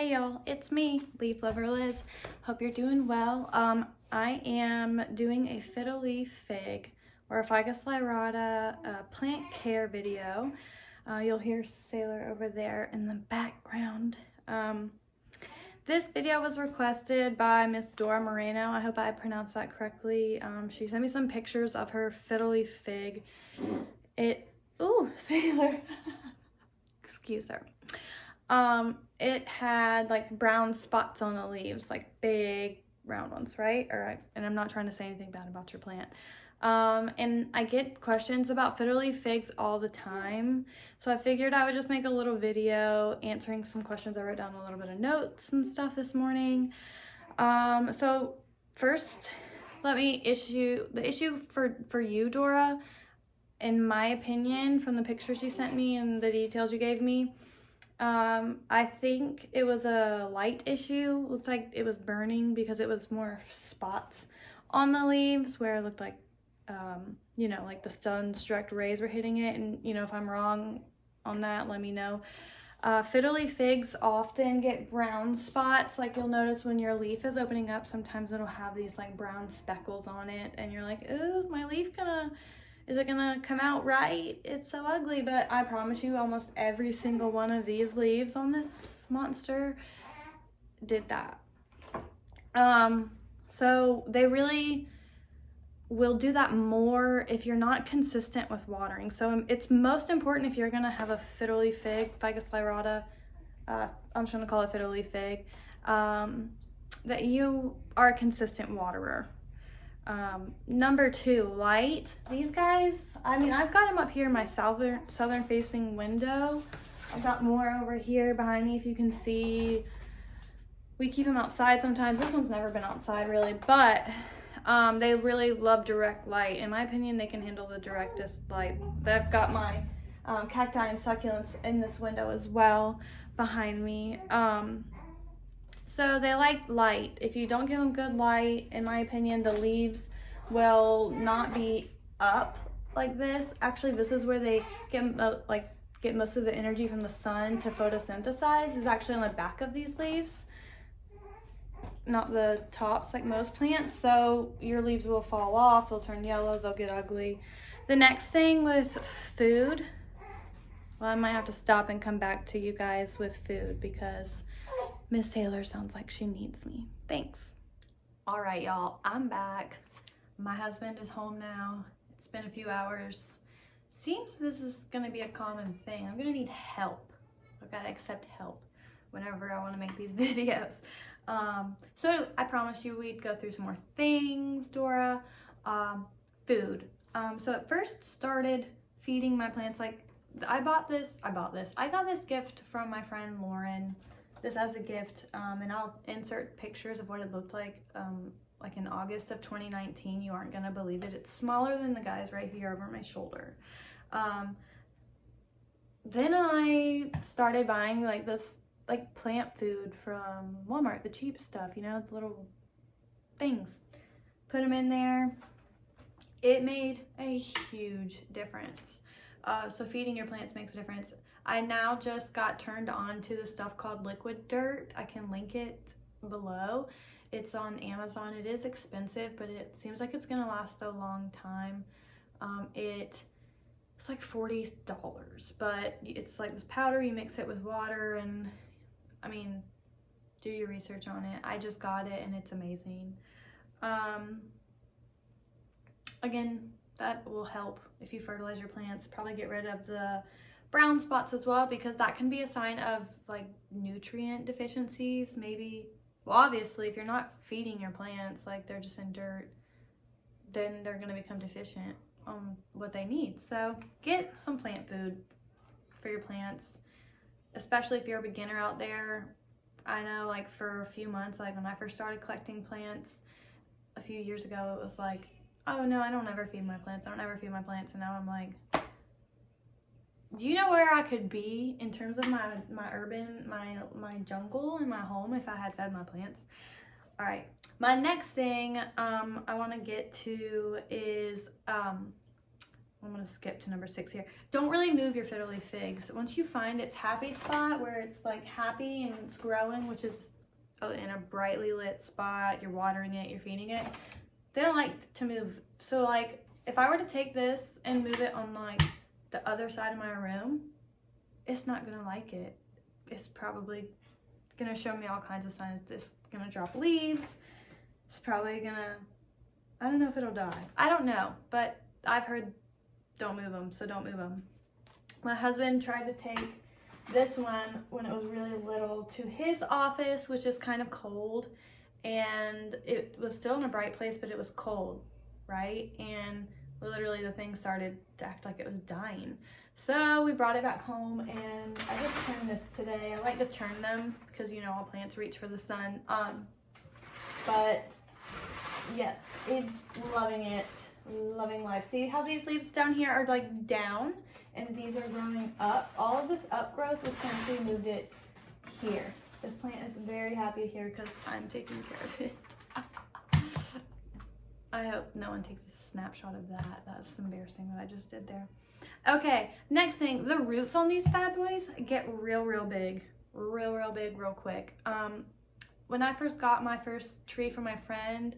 Hey y'all, it's me, Leafloverliz. Hope you're doing well. I am doing a Fiddle fig or a Ficus lyrata plant care video. You'll hear Sailor over there in the background. This video was requested by Miss Dora Moreno. I hope I pronounced that correctly. She sent me some pictures of her Fiddle fig. Ooh, Sailor. Excuse her. It had like brown spots on the leaves, like big round ones, right? And I'm not trying to say anything bad about your plant. And I get questions about fiddle figs all the time. So I figured I would just make a little video answering some questions. I wrote down a little bit of notes and stuff this morning. So first, let me the issue for you, Dora, in my opinion, from the pictures you sent me and the details you gave me. I think it was a light issue. Looked like it was burning because it was more spots on the leaves where it looked like, like the sun's direct rays were hitting it. And, if I'm wrong on that, let me know. Fiddle figs often get brown spots. Like you'll notice when your leaf is opening up, sometimes it'll have these like brown speckles on it. And you're like, oh, is my leaf is it gonna come out right? It's so ugly, but I promise you almost every single one of these leaves on this monster did that. So they really will do that more if you're not consistent with watering. So it's most important if you're gonna have a fiddle fig, Ficus lyrata, I'm just gonna call it fiddle fig, that you are a consistent waterer. Number 2, light. These guys, I've got them up here in my southern facing window. I've got more over here behind me if you can see. We keep them outside sometimes. This one's never been outside really, but they really love direct light. In my opinion, they can handle the directest light. I've got my cacti and succulents in this window as well behind me. So they like light. If you don't give them good light, in my opinion, the leaves will not be up like this. Actually, this is where they get most of the energy from the sun to photosynthesize, is actually on the back of these leaves, not the tops like most plants. So your leaves will fall off, they'll turn yellow, they'll get ugly. The next thing with food, well, I might have to stop and come back to you guys with food because Miss Taylor sounds like she needs me. Thanks. All right, y'all, I'm back. My husband is home now. It's been a few hours. Seems this is gonna be a common thing. I'm gonna need help. I've gotta accept help whenever I wanna make these videos. So I promised you we'd go through some more things, Dora. Food. So it first started feeding my plants like, I got this gift from my friend Lauren. This as a gift, and I'll insert pictures of what it looked like in August of 2019. You aren't gonna believe it. It's smaller than the guys right here over my shoulder. Then I started buying this plant food from Walmart, the cheap stuff, the little things. Put them in there. It made a huge difference. So feeding your plants makes a difference. I now just got turned on to the stuff called liquid dirt. I can link it below. It's on Amazon. It is expensive, but it seems like it's gonna last a long time. It's like $40, but it's like this powder. You mix it with water, and do your research on it. I just got it and it's amazing. Again, that will help if you fertilize your plants. Probably get rid of the brown spots as well, because that can be a sign of nutrient deficiencies. Maybe, well, obviously if you're not feeding your plants, they're just in dirt, then they're going to become deficient on what they need. So get some plant food for your plants, especially if you're a beginner out there. I know for a few months, when I first started collecting plants a few years ago, it was like, oh no, I don't ever feed my plants. I don't ever feed my plants. And now I'm like, do you know where I could be in terms of my jungle and my home if I had fed my plants? All right, my next thing I want to get to is I'm gonna skip to number 6 here. Don't really move your fiddle leaf figs. Once you find its happy spot where it's like happy and it's growing, which is in a brightly lit spot, you're watering it, you're feeding it, they don't like to move. So like if I were to take this and move it on like the other side of my room, it's not gonna like it. It's probably gonna show me all kinds of signs. It's gonna drop leaves. It's probably gonna, I don't know if it'll die. I don't know, but I've heard don't move them, so don't move them. My husband tried to take this one when it was really little to his office, which is kind of cold, and it was still in a bright place, but it was cold, right? And literally the thing started to act like it was dying. So we brought it back home, and I just turned this today. I like to turn them because, you know, all plants reach for the sun. But yes, it's loving it, loving life. See how these leaves down here are like down, and these are growing up. All of this upgrowth was since we moved it here. This plant is very happy here because I'm taking care of it. I hope no one takes a snapshot of that. That's embarrassing what I just did there. Okay, next thing, the roots on these bad boys get real big, real big, real quick. When I first got my first tree from my friend,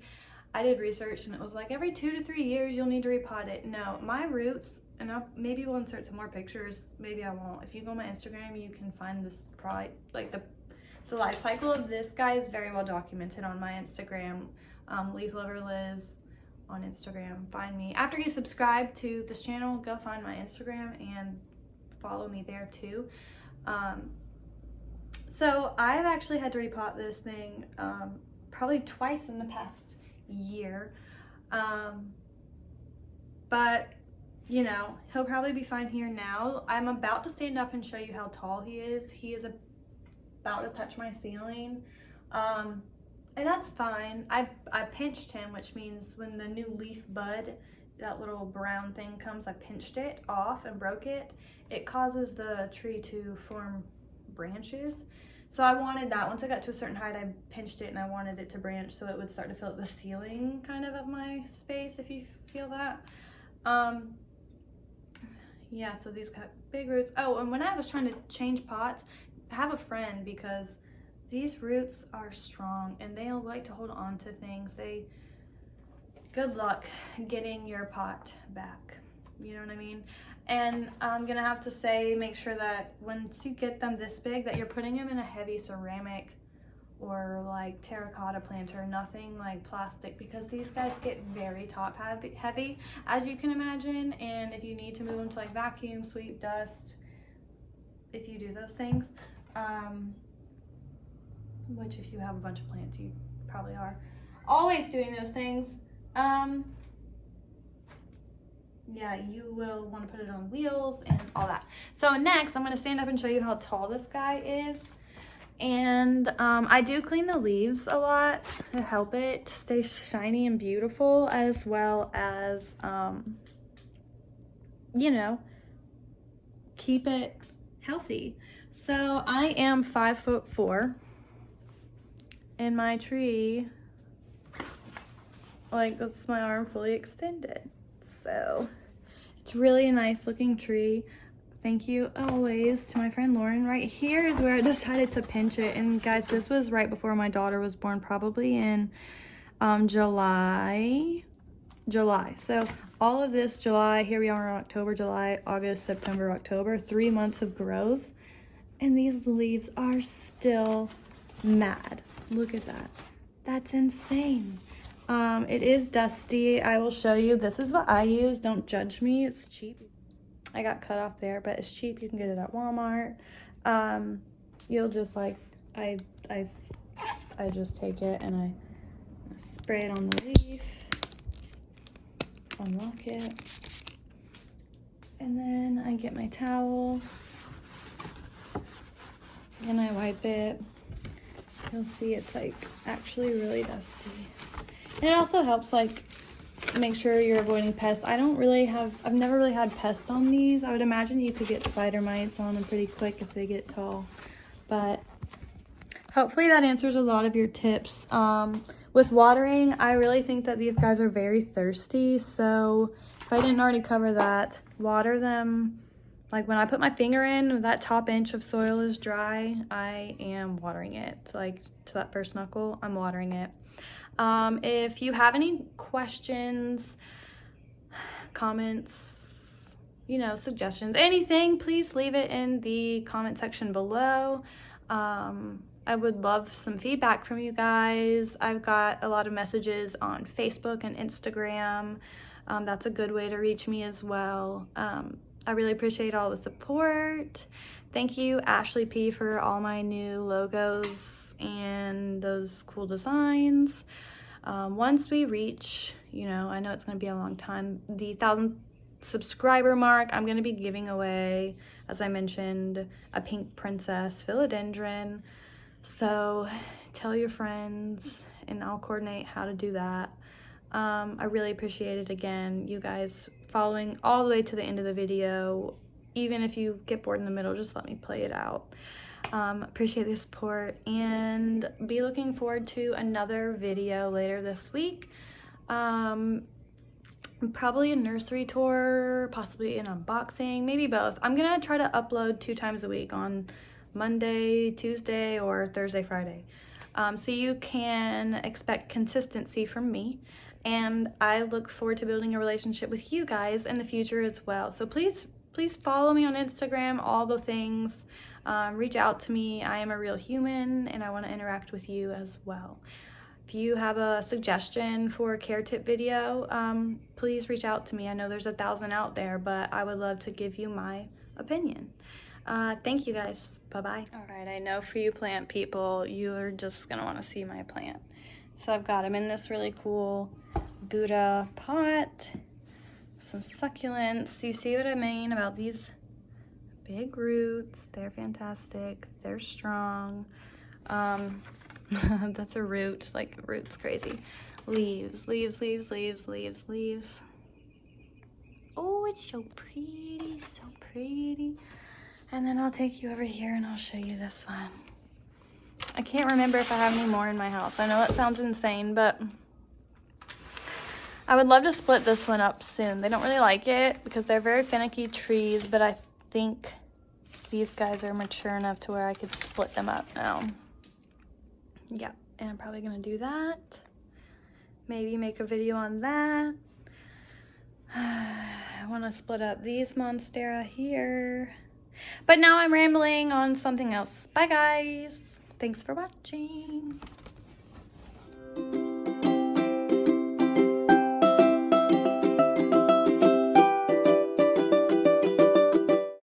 I did research and it was like every 2 to 3 years you'll need to repot it. No, my roots, and maybe we'll insert some more pictures, maybe I won't. If you go on my Instagram, you can find this probably, like the life cycle of this guy is very well documented on my Instagram, Leafloverliz on Instagram. Find me. After you subscribe to this channel, go find my Instagram and follow me there too. So I've actually had to repot this thing probably twice in the past year. But you know, he'll probably be fine here now. I'm about to stand up and show you how tall he is. He is about to touch my ceiling. And that's fine. I pinched him, which means when the new leaf bud, that little brown thing comes, I pinched it off and broke it. It causes the tree to form branches. So I wanted that. Once I got to a certain height, I pinched it and I wanted it to branch so it would start to fill up the ceiling kind of my space, if you feel that. Yeah, so these got big roots. Oh, and when I was trying to change pots, have a friend, because these roots are strong and they like to hold on to things. Good luck getting your pot back. You know what I mean? And I'm gonna have to say, make sure that once you get them this big, that you're putting them in a heavy ceramic or like terracotta planter, nothing like plastic, because these guys get very top heavy, as you can imagine. And if you need to move them to like vacuum, sweep, dust, if you do those things, which if you have a bunch of plants, you probably are always doing those things, yeah, you will want to put it on wheels and all that. So next, I'm going to stand up and show you how tall this guy is. And I do clean the leaves a lot to help it stay shiny and beautiful, as well as, you know, keep it healthy. So I am 5'4", and my tree, like, that's my arm fully extended. So it's really a nice looking tree. Thank you always to my friend Lauren. Right here is where I decided to pinch it. And guys, this was right before my daughter was born, probably in July. So all of this July, here we are in October, July, August, September, October, 3 months of growth. And these leaves are still mad. Look at that. That's insane. It is dusty. I will show you. This is what I use. Don't judge me. It's cheap. I got cut off there, but it's cheap. You can get it at Walmart. You'll just like, I just take it and I spray it on the leaf, unlock it, and then I get my towel and I wipe it. You'll see it's like actually really dusty. And it also helps like make sure you're avoiding pests. I've never really had pests on these. I would imagine you could get spider mites on them pretty quick if they get tall. But hopefully that answers a lot of your tips. With watering, I really think that these guys are very thirsty. So if I didn't already cover that, water them. Like when I put my finger in, that top inch of soil is dry, I am watering it. Like to that first knuckle, I'm watering it. If you have any questions, comments, you know, suggestions, anything, please leave it in the comment section below. I would love some feedback from you guys. I've got a lot of messages on Facebook and Instagram. That's a good way to reach me as well. I really appreciate all the support. Thank you, Ashley P, for all my new logos and those cool designs. Once we reach, you know, I know it's going to be a long time, the 1,000 subscriber mark, I'm going to be giving away, as I mentioned, a pink princess philodendron. So tell your friends and I'll coordinate how to do that. I really appreciate it, again, you guys following all the way to the end of the video. Even if you get bored in the middle, just let me play it out. Appreciate the support and be looking forward to another video later this week. Probably a nursery tour, possibly an unboxing, maybe both. I'm gonna try to upload 2 times a week, on Monday, Tuesday, or Thursday, Friday. So you can expect consistency from me, and I look forward to building a relationship with you guys in the future as well. So please follow me on Instagram, all the things. Reach out to me. I am a real human and I want to interact with you as well. If you have a suggestion for a care tip video, please reach out to me. I know there's 1,000 out there, but I would love to give you my opinion. Thank you guys. Bye-bye. All right, I know for you plant people, you're just gonna want to see my plant. So I've got them in this really cool Buddha pot, some succulents. You see what I mean about these big roots? They're fantastic. They're strong. That's a root, like root's crazy. Leaves, leaves, leaves, leaves, leaves, leaves. Oh, it's so pretty, so pretty. And then I'll take you over here and I'll show you this one. I can't remember if I have any more in my house. I know that sounds insane, but I would love to split this one up soon. They don't really like it because they're very finicky trees, but I think these guys are mature enough to where I could split them up now. Yeah, and I'm probably gonna do that. Maybe make a video on that. I wanna split up these monstera here. But now I'm rambling on something else. Bye guys. Thanks for watching.